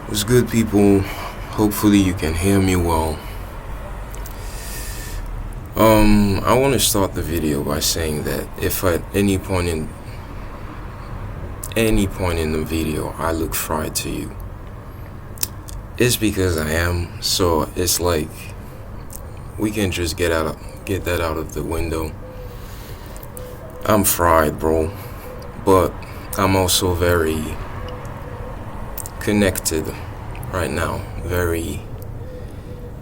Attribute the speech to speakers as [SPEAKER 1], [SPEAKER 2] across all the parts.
[SPEAKER 1] What's good, people? Hopefully you can hear me well. I want to start the video by saying that if at any point in the video I look fried to you, it's because I am. So it's like we can just get that out of the window. I'm fried, bro, but I'm also very connected right now, very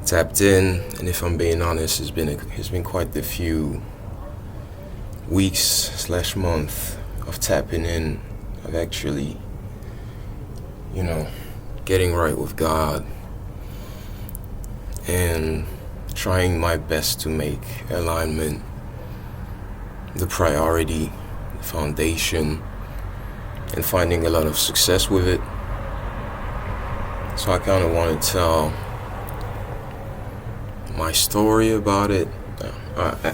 [SPEAKER 1] tapped in, and if I'm being honest, it's been quite a few weeks/month of tapping in, of actually, getting right with God and trying my best to make alignment the priority, the foundation, and finding a lot of success with it. So I kind of want to tell my story about it.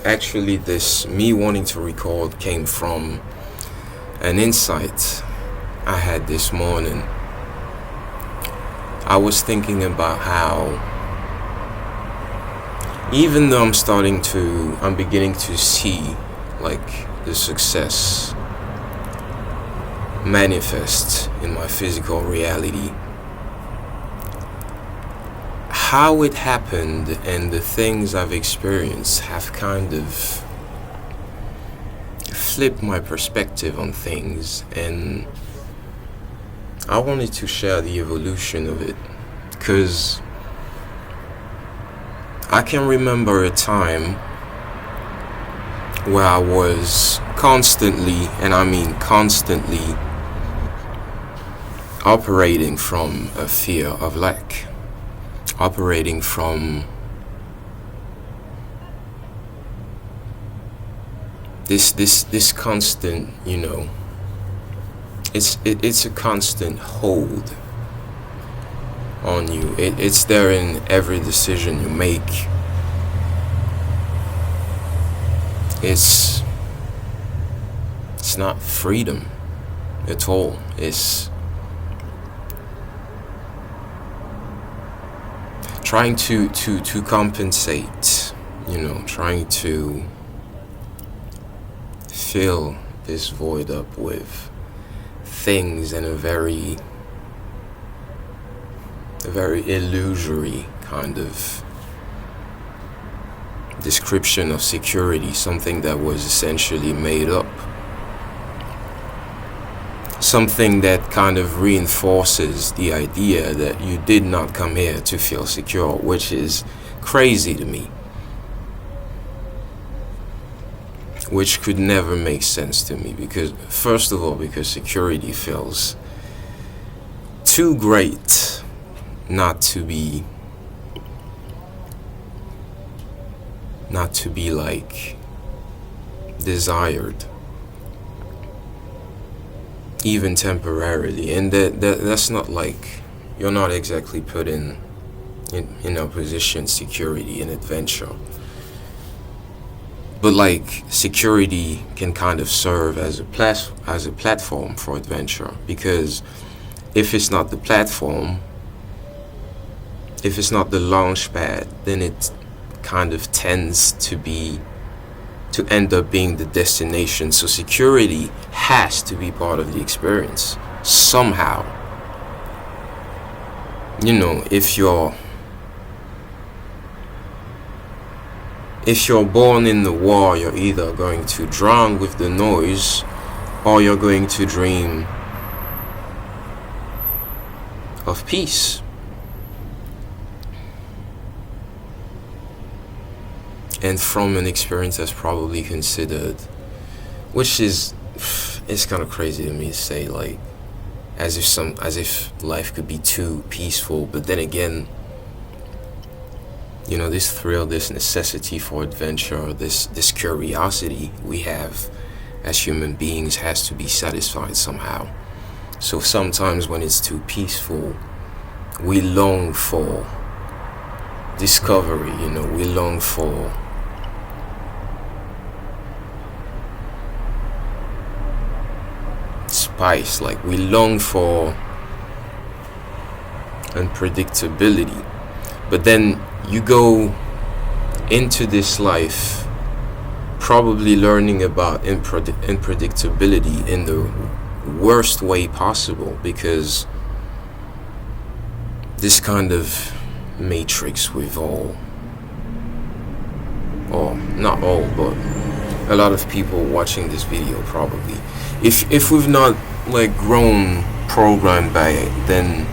[SPEAKER 1] Actually, this me wanting to record came from an insight I had this morning. I was thinking about how, even though I'm beginning to see like the success manifest in my physical reality, how it happened and the things I've experienced have kind of flipped my perspective on things, and I wanted to share the evolution of it, because I can remember a time where I was constantly, and I mean constantly, operating from a fear of lack, operating from this constant, it's a constant hold on you. It's there in every decision you make. It's not freedom at all. It's trying to compensate, trying to fill this void up with things in a very illusory kind of description of security, something that was essentially made up, something that kind of reinforces the idea that you did not come here to feel secure, which is crazy to me, which could never make sense to me, because first of all, because security feels too great not to be like desired, even temporarily. And that's not like you're not exactly put in a position security and adventure, but like security can kind of serve as a platform for adventure, because if it's not the platform, if it's not the launch pad, then it kind of tends to end up being the destination. So security has to be part of the experience somehow. If you're born in the war, you're either going to drown with the noise, or you're going to dream of peace. And from an experience that's probably considered, which is, it's kind of crazy to me to say, like, as if life could be too peaceful. But then again, this thrill, this necessity for adventure, this curiosity we have as human beings has to be satisfied somehow. So sometimes when it's too peaceful, we long for discovery, we long for spice, like we long for and predictability. But then you go into this life probably learning about unpredictability in the worst way possible, because this kind of matrix we've all, or not all, but a lot of people watching this video probably, if we've not like grown programmed by it, then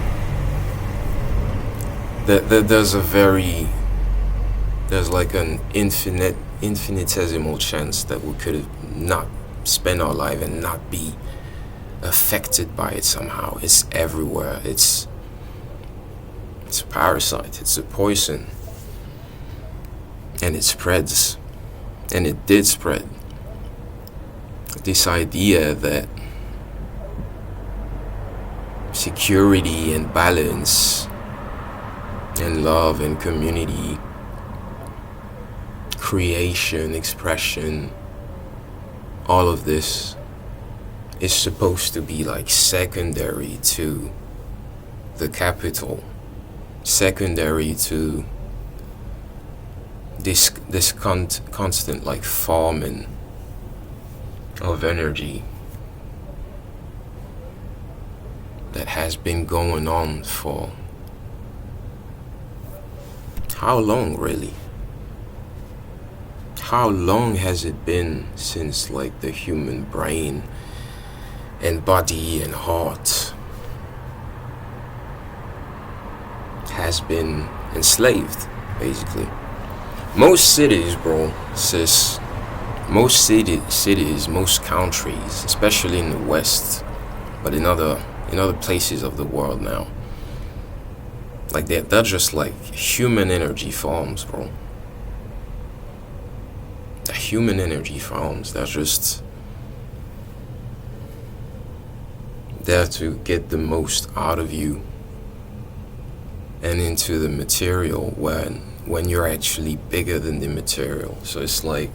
[SPEAKER 1] there's like an infinitesimal chance that we could have not spent our life and not be affected by it somehow. It's everywhere. It's a parasite. It's a poison, and it spreads, and it did spread. This idea that security and balance and love and community, creation, expression, all of this is supposed to be like secondary to the capital, secondary to this constant like farming of energy that has been going on for how long, really? How long has it been since like the human brain and body and heart has been enslaved, basically? Most cities, bro, most cities, most countries, especially in the West, but in other places of the world now, like they're just like human energy farms, bro. The human energy farms, they're just there to get the most out of you and into the material when you're actually bigger than the material. So it's like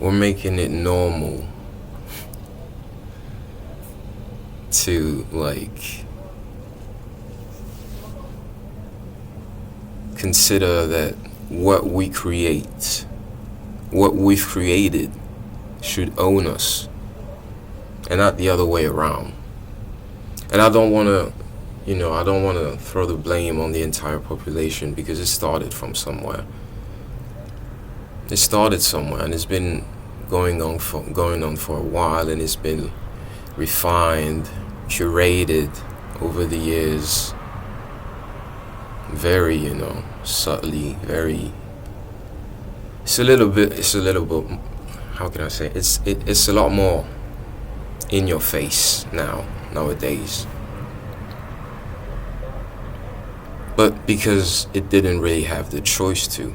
[SPEAKER 1] we're making it normal to like consider that what we've created should own us, and not the other way around. And I don't want to throw the blame on the entire population, because it started from somewhere. It started somewhere, and it's been going on for a while, and it's been refined, curated over the years, very, subtly, very. It's a little bit. How can I say? It's a lot more in your face nowadays. But because it didn't really have the choice to.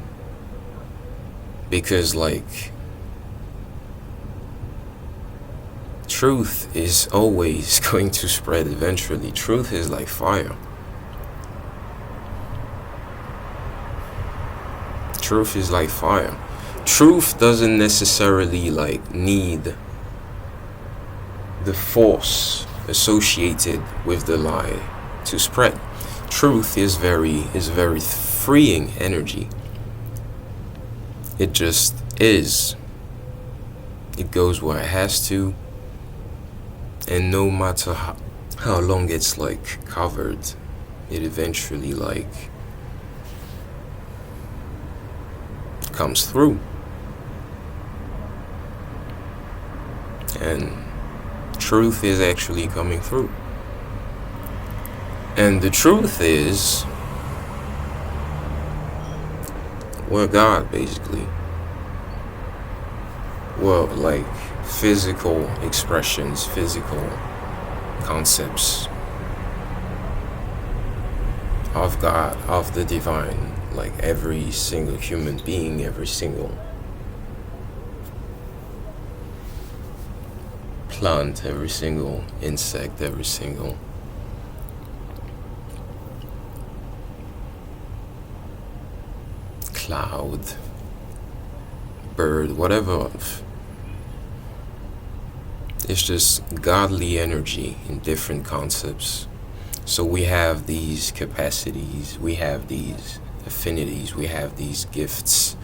[SPEAKER 1] Because like truth is always going to spread eventually. Truth is like fire. Truth is like fire. Truth doesn't necessarily like need the force associated with the lie to spread. Truth is very freeing energy. It just is. It goes where it has to, and no matter how long it's like covered, it eventually like comes through. And truth is actually coming through. And the truth is, we're God, basically. Well, like physical expressions, physical concepts of God, of the divine. Like every single human being, every single plant, every single insect, every single cloud, bird, whatever It's just godly energy in different concepts. So we have these capacities, we have these affinities, we have these gifts.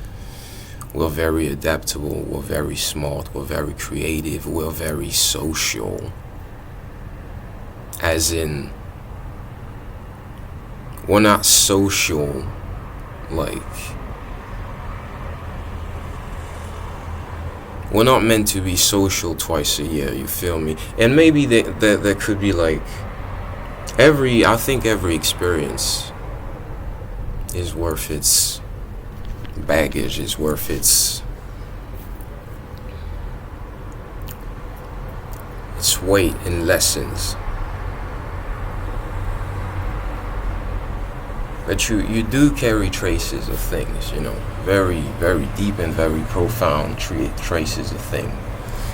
[SPEAKER 1] We're very adaptable, we're very smart, we're very creative, we're very social. As in, we're not social like, we're not meant to be social twice a year, you feel me? And maybe there could be like, I think every experience is worth its baggage, is worth its weight in lessons. But you do carry traces of things, very, very deep and very profound traces of things.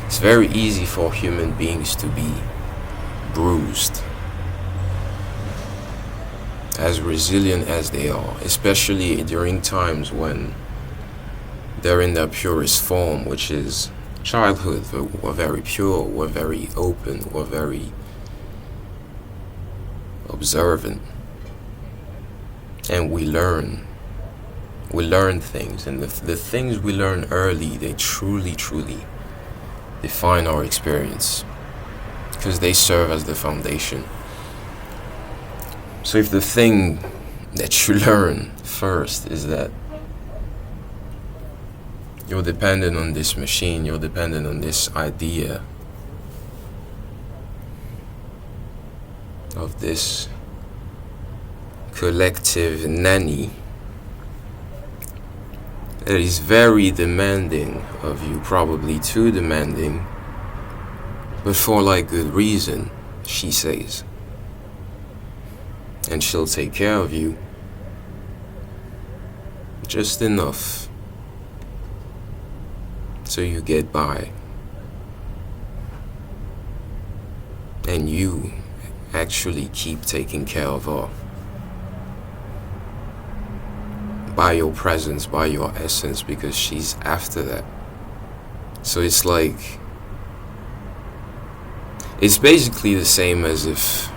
[SPEAKER 1] It's very easy for human beings to be bruised, as resilient as they are, especially during times when they're in their purest form, which is childhood. We're very pure, we're very open, we're very observant. And we learn things, and the things we learn early, they truly, truly define our experience, because they serve as the foundation. So if the thing that you learn first is that you're dependent on this machine, you're dependent on this idea of this collective nanny that is very demanding of you, probably too demanding, but for like good reason, she says. And she'll take care of you just enough so you get by, and you actually keep taking care of her by your presence, by your essence, because she's after that. So it's like, it's basically the same as if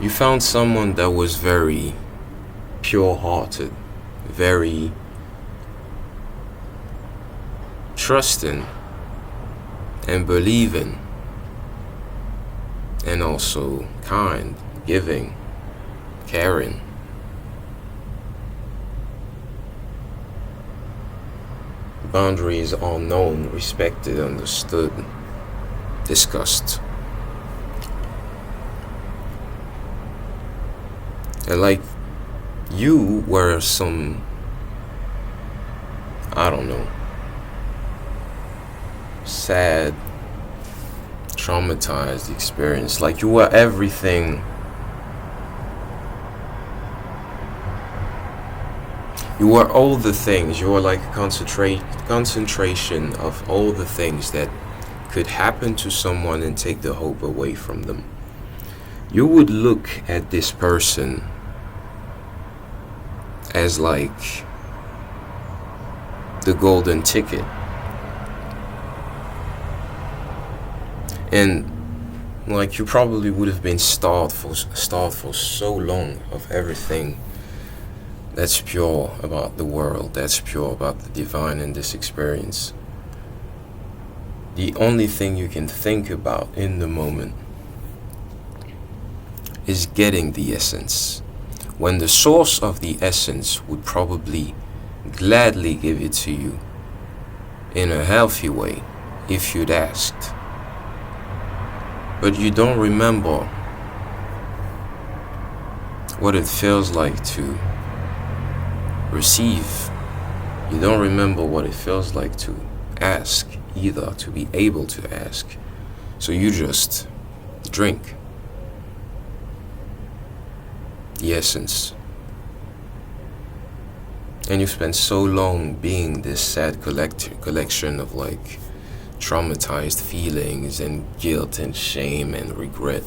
[SPEAKER 1] you found someone that was very pure-hearted, very trusting and believing, and also kind, giving, caring. Boundaries are known, respected, understood, discussed. And like, you were some, I don't know, sad, traumatized experience. Like, you were everything. You were all the things. You were like a concentration of all the things that could happen to someone and take the hope away from them. You would look at this person as like the golden ticket. And like, you probably would have been starved for so long of everything that's pure about the world, that's pure about the divine in this experience. The only thing you can think about in the moment is getting the essence, when the source of the essence would probably gladly give it to you in a healthy way if you'd asked. But you don't remember what it feels like to receive. You don't remember what it feels like to ask either, to be able to ask. So you just drink the essence. And you spend so long being this sad collection of like traumatized feelings and guilt and shame and regret.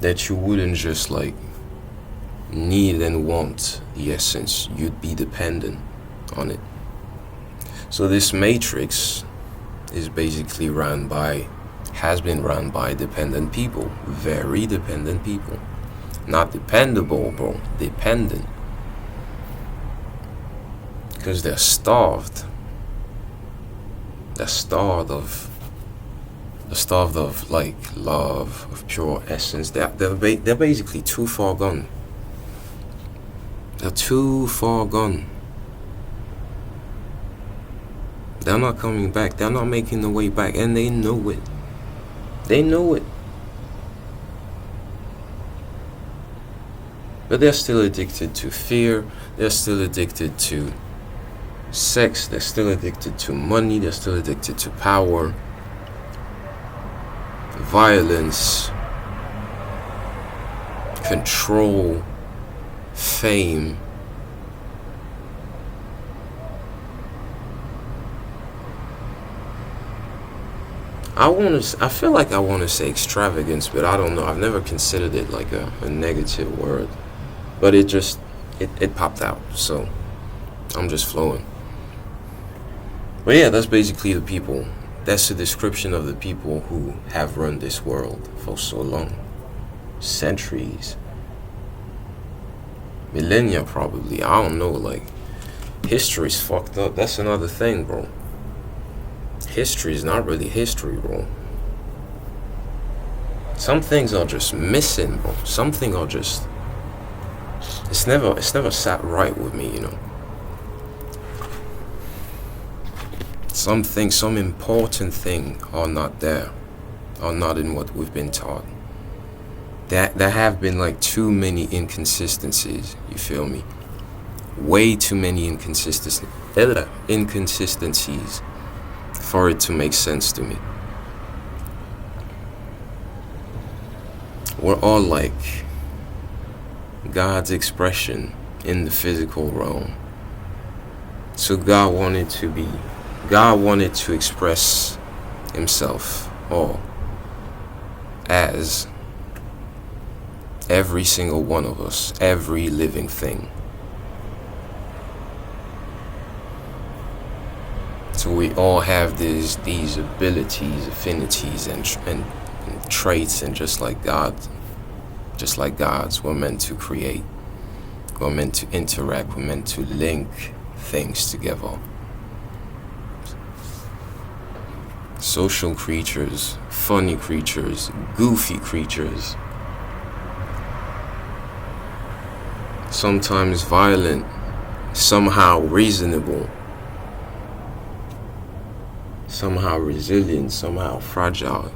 [SPEAKER 1] That you wouldn't just like need and want the essence, you'd be dependent on it. So this matrix is basically has been run by dependent people, very dependent people. Not dependable, bro, dependent. Because they're starved. They're starved of like love, of pure essence. They're basically too far gone. They're too far gone. They're not coming back. They're not making the way back, and they know it. They know it. But they're still addicted to fear. They're still addicted to sex. They're still addicted to money. They're still addicted to power, violence, control, fame. I feel like I want to say extravagance, but I don't know. I've never considered it like a negative word. But it popped out, so I'm just flowing. But yeah, that's basically the people. That's the description of the people who have run this world for so long. Centuries. Millennia, probably. I don't know, like, history's fucked up. That's another thing, bro. History is not really history, bro. Some things are just missing, bro. Something are just... It's never sat right with me, you know. Some important thing are not there. Are not in what we've been taught. There have been like too many inconsistencies, you feel me? Way too many inconsistencies for it to make sense to me. We're all like God's expression in the physical realm. So God wanted to express himself all as every single one of us, every living thing. So we all have these abilities, affinities, and traits, and just like God's, we're meant to create. We're meant to interact. We're meant to link things together. Social creatures, funny creatures, goofy creatures. Sometimes violent, somehow reasonable, somehow resilient, somehow fragile.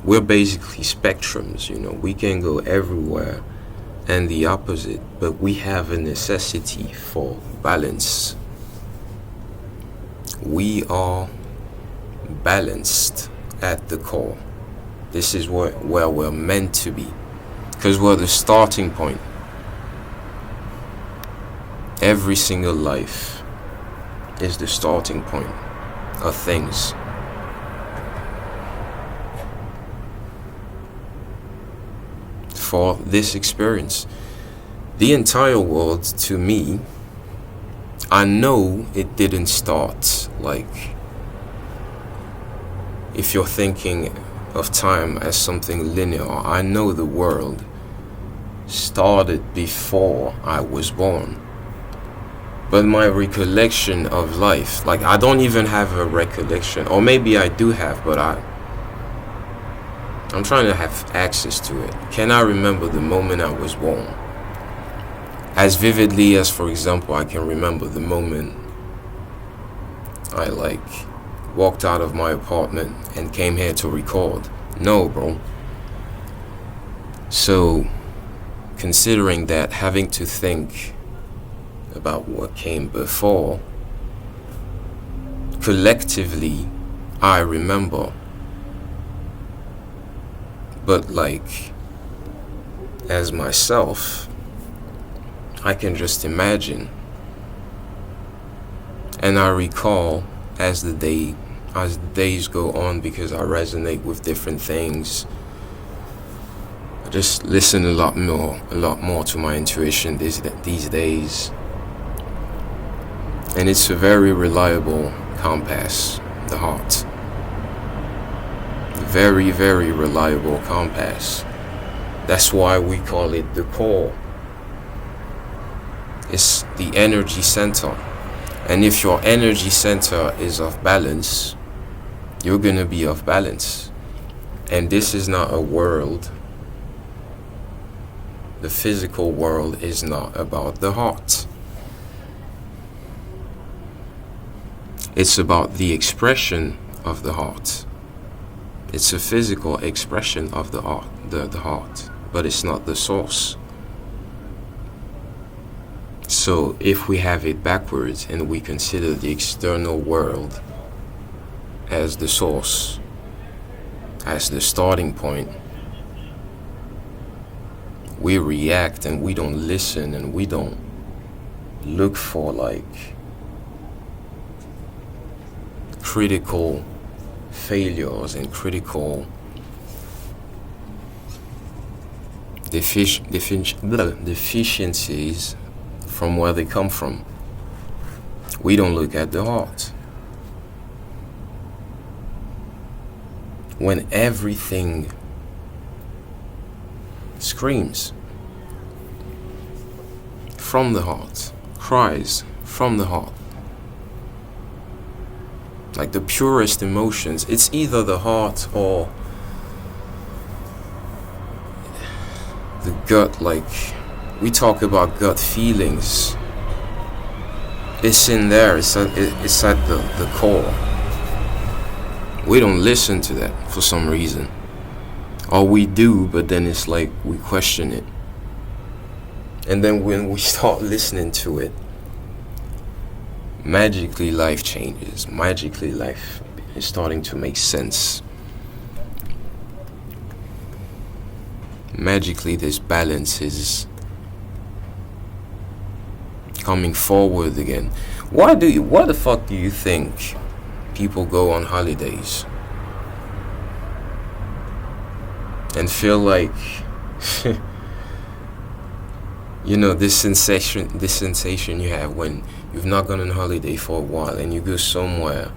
[SPEAKER 1] We're basically spectrums, you know. We can go everywhere and the opposite, but we have a necessity for balance. We are balanced at the core. This is where we're meant to be, because we're the starting point. Every single life is the starting point of things. For this experience, the entire world, to me, I know it didn't start like, if you're thinking of time as something linear, I know the world started before I was born. But my recollection of life, like, I don't even have a recollection, or maybe I do have, but I'm trying to have access to it. Can I remember the moment I was born? As vividly as, for example, I can remember the moment I walked out of my apartment and came here to record. No, bro. So, considering that, having to think about what came before, collectively, I remember. But as myself, I can just imagine. And I recall as the days go on, because I resonate with different things. I just listen a lot more to my intuition these days. And it's a very reliable compass, the heart. Very, very reliable compass. That's why we call it the core. It's the energy center. And if your energy center is off balance, you're gonna be off balance. And this is not a world. The physical world is not about the heart. It's about the expression of the heart. It's a physical expression of the heart, but it's not the source. So if we have it backwards and we consider the external world as the source, as the starting point, we react and we don't listen and we don't look for critical failures and critical deficiencies from where they come from. We don't look at the heart. When everything screams from the heart, cries from the heart, like the purest emotions, it's either the heart or the gut. Like we talk about gut feelings, it's in there, it's at the core. We don't listen to that for some reason, or we do, but then it's like we question it. And then when we start listening to it, magically life changes. Magically life is starting to make sense. Magically this balance is coming forward again. Why the fuck do you think people go on holidays and feel like this sensation you have when you've not gone on holiday for a while and you go somewhere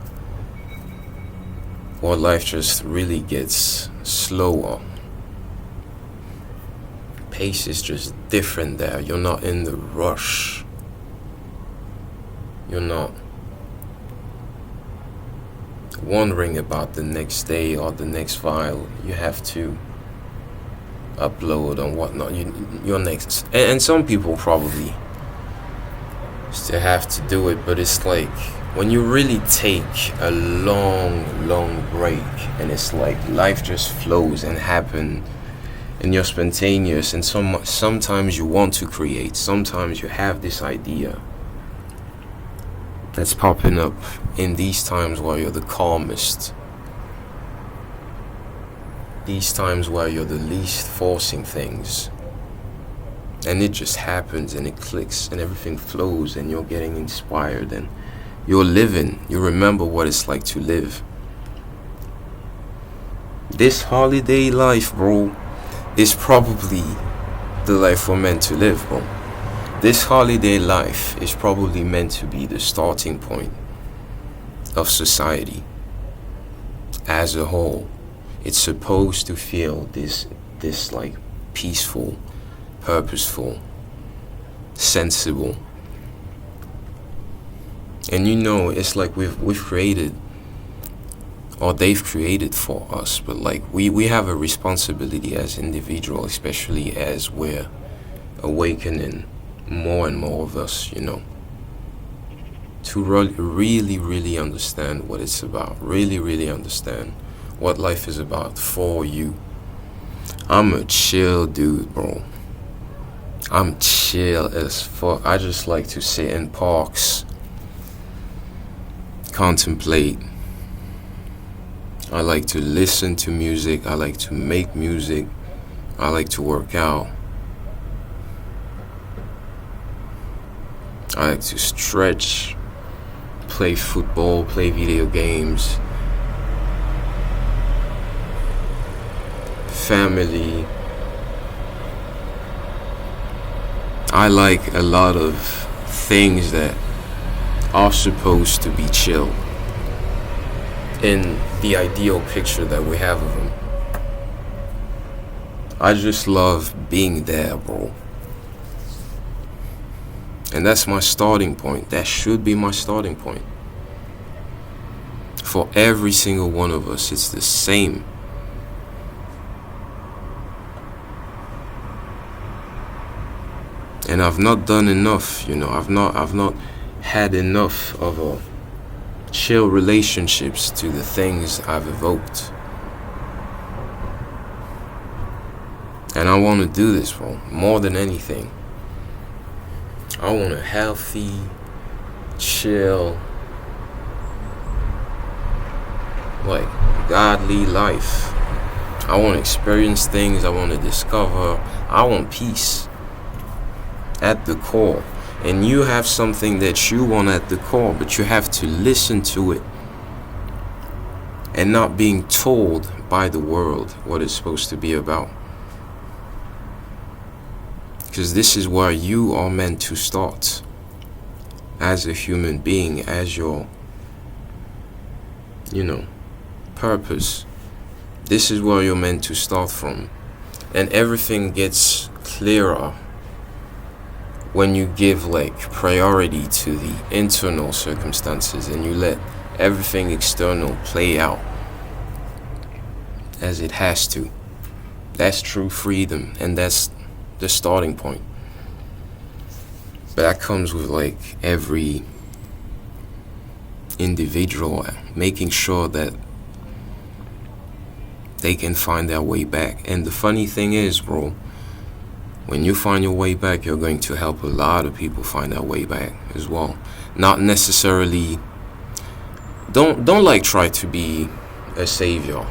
[SPEAKER 1] where life just really gets slower. Pace is just different there. You're not in the rush. You're not wondering about the next day or the next file you have to upload and whatnot. Your next, and some people probably still have to do it, but it's like when you really take a long break and it's like life just flows and happen and you're spontaneous, and sometimes you want to create, sometimes you have this idea that's popping up in these times where you're the calmest, these times where you're the least forcing things, and it just happens and it clicks and everything flows and you're getting inspired and you're living. You remember what it's like to live. This holiday life, bro, is probably the life we're meant to live, bro. This holiday life is probably meant to be the starting point of society as a whole. It's supposed to feel this like peaceful, purposeful, sensible. And it's like we've created, or they've created for us, but like we have a responsibility as individuals, especially as we're awakening, more and more of us, to really understand what it's about, really understand what life is about for you. I'm a chill dude, bro. I'm chill as fuck. I just like to sit in parks, contemplate. I like to listen to music. I like to make music. I like to work out. I like to stretch, play football, play video games, family, I like a lot of things that are supposed to be chill in the ideal picture that we have of them. I just love being there, bro. And that's my starting point. That should be my starting point. For every single one of us, it's the same. And I've not done enough, I've not had enough of a chill relationships to the things I've evoked. And I want to do this, bro, more than anything. I want a healthy, chill, like godly life. I want to experience things. I want to discover. I want peace at the core. And you have something that you want at the core, but you have to listen to it and not being told by the world what it's supposed to be about. Because this is where you are meant to start as a human being, as your, purpose. This is where you're meant to start from. And everything gets clearer when you give priority to the internal circumstances and you let everything external play out as it has to. That's true freedom, and that's the starting point. But that comes with every individual making sure that they can find their way back. And the funny thing is, bro, when you find your way back, you're going to help a lot of people find their way back as well. Not necessarily, don't try to be a savior.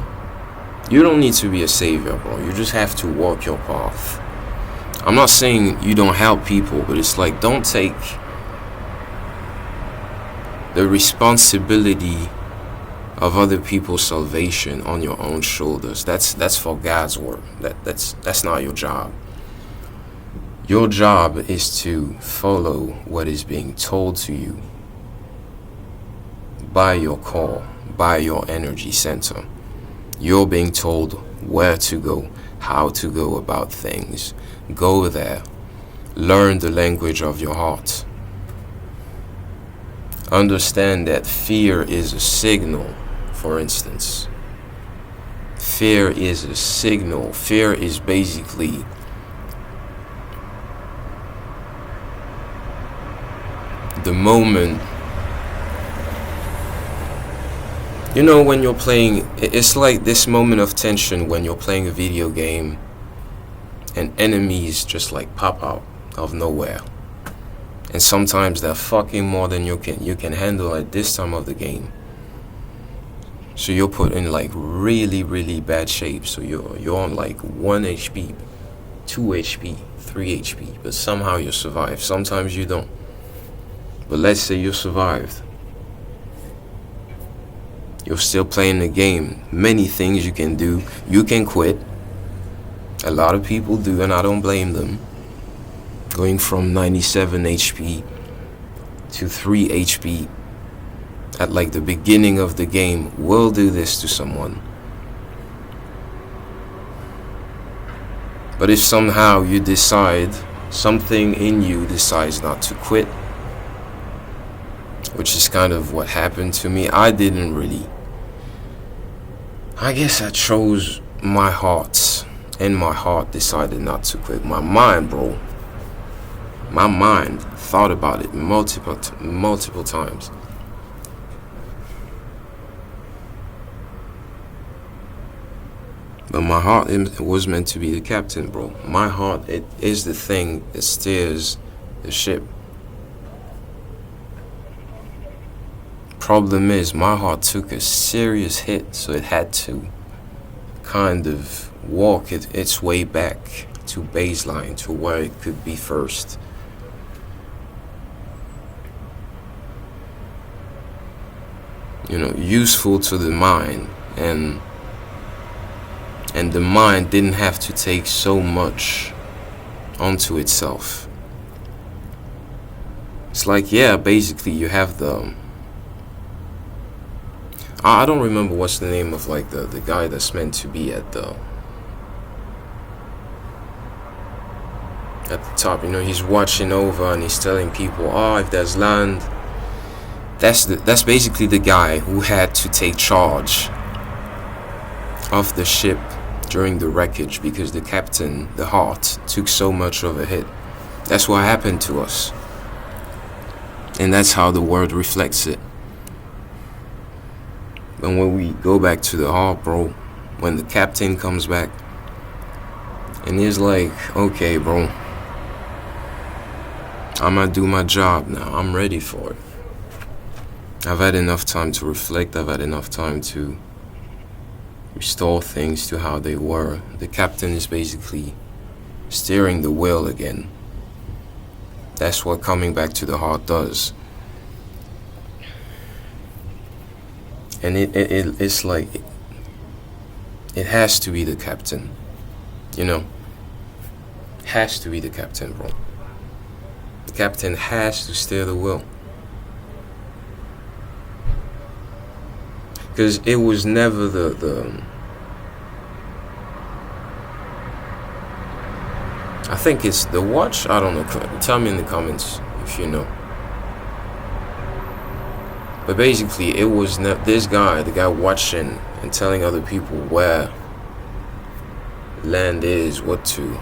[SPEAKER 1] You don't need to be a savior, bro. You just have to walk your path. I'm not saying you don't help people, but it's don't take the responsibility of other people's salvation on your own shoulders. That's for God's work. That's not your job. Your job is to follow what is being told to you by your core, by your energy center. You're being told where to go, how to go about things. Go there. Learn the language of your heart. Understand that fear is a signal, for instance. Fear is a signal. Fear is basically the moment, when you're playing, it's like this moment of tension when you're playing a video game and enemies just pop out of nowhere. And sometimes they're fucking more than you can handle at this time of the game. So you're put in really, really bad shape. So you're on 1 HP, 2 HP, 3 HP, but somehow you survive. Sometimes you don't. But let's say you survived. You're still playing the game. Many things you can do. You can quit. A lot of people do, and I don't blame them. Going from 97 HP to 3 HP at the beginning of the game will do this to someone. But if somehow you decide, something in you decides not to quit, which is kind of what happened to me. I guess I chose my heart, and my heart decided not to quit. My mind, bro, my mind thought about it multiple times. But my heart was meant to be the captain, bro. My heart, it is the thing that steers the ship. Problem is, my heart took a serious hit, so it had to kind of walk its way back to baseline, to where it could be first. Useful to the mind, and the mind didn't have to take so much onto itself. It's like, yeah, basically you have the I don't remember what's the name of like the guy that's meant to be at the top. He's watching over and he's telling people, oh, if there's land. That's basically the guy who had to take charge of the ship during the wreckage because the captain, the heart, took so much of a hit. That's what happened to us. And that's how the word reflects it. And when we go back to the heart, bro, when the captain comes back and he's like, okay, bro, I'm gonna do my job now. I'm ready for it. I've had enough time to reflect. I've had enough time to restore things to how they were. The captain is basically steering the wheel again. That's what coming back to the heart does. And it's like it has to be the captain. Has to be the captain, bro. The captain has to steer the wheel. Because it was never the I think it's the watch. I don't know. Tell me in the comments if you know. But basically, it was this guy, the guy watching and telling other people where land is, what to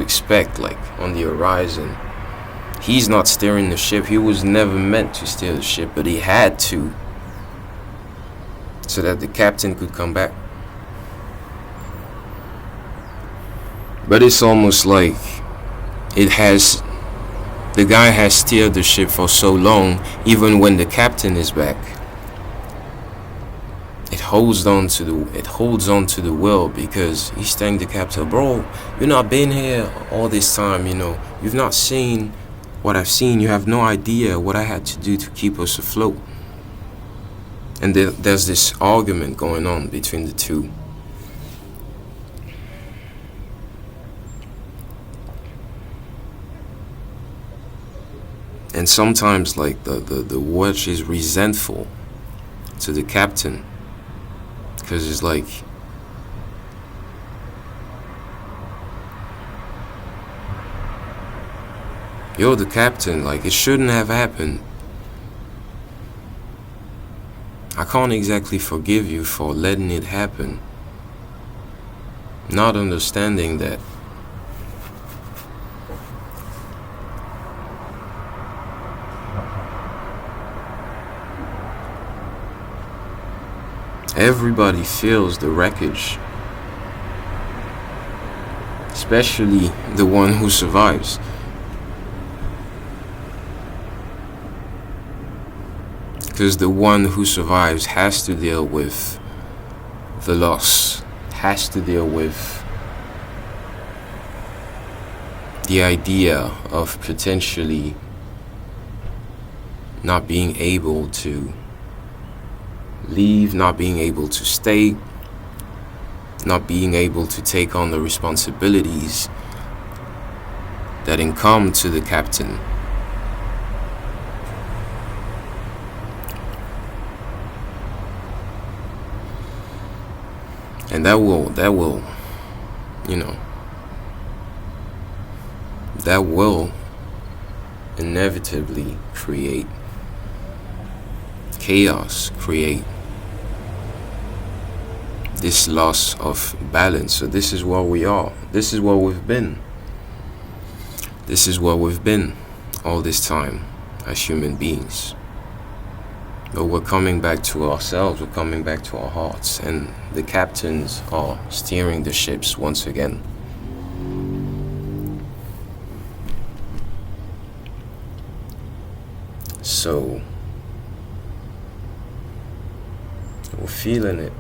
[SPEAKER 1] expect, like on the horizon. He's not steering the ship. He was never meant to steer the ship, but he had to, so that the captain could come back. But it's almost like the guy has steered the ship for so long, even when the captain is back, it holds on to the wheel because he's telling the captain, bro, you've not been here all this time, you've not seen what I've seen, you have no idea what I had to do to keep us afloat. And there's this argument going on between the two. And sometimes like the watch is resentful to the captain, because it's like, you're the captain, like it shouldn't have happened. I can't exactly forgive you for letting it happen, not understanding that everybody feels the wreckage, especially the one who survives. Because the one who survives has to deal with the loss, has to deal with the idea of potentially not being able to leave, not being able to stay, not being able to take on the responsibilities that income to the captain. And that will inevitably create chaos, create this loss of balance. So this is where we are. This is where we've been. This is where we've been all this time as human beings. But we're coming back to ourselves, we're coming back to our hearts, and the captains are steering the ships once again. So we're feeling it.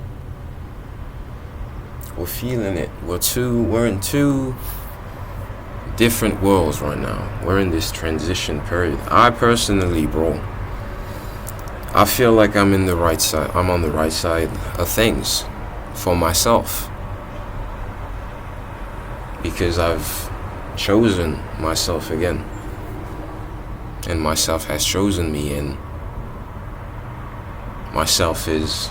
[SPEAKER 1] We're feeling it. We're in two different worlds right now. We're in this transition period. I personally, bro, I feel like I'm in the right side. I'm on the right side of things for myself, because I've chosen myself again. and myself has chosen me, and myself is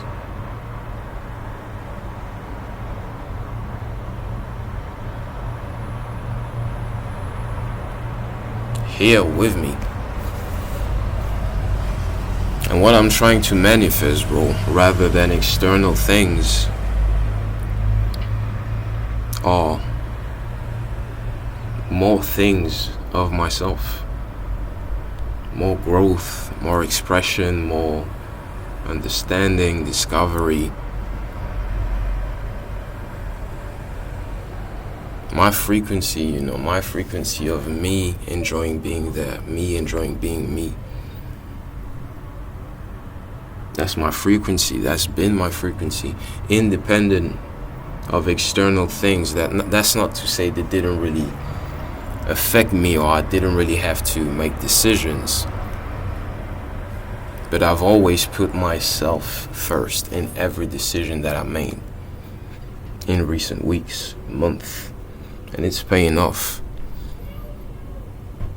[SPEAKER 1] here with me. And what I'm trying to manifest, bro, rather than external things, are more things of myself. More growth, more expression, more understanding, discovery. My frequency, my frequency of me enjoying being there, me enjoying being me. That's my frequency. That's been my frequency, independent of external things. That's not to say they didn't really affect me, or I didn't really have to make decisions. But I've always put myself first in every decision that I made in recent weeks, months, and it's paying off.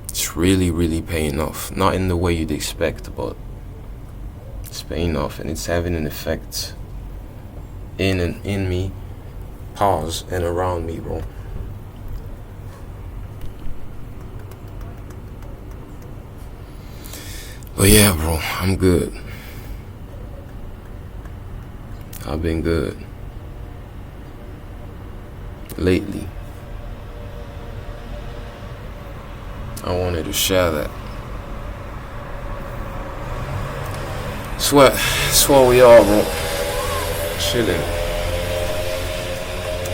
[SPEAKER 1] It's really, really paying off. Not in the way you'd expect, but it's paying off, and it's having an effect in me, and around me, bro. But yeah, bro, I'm good. I've been good lately. I wanted to share that. It's what we are, bro. Chilling.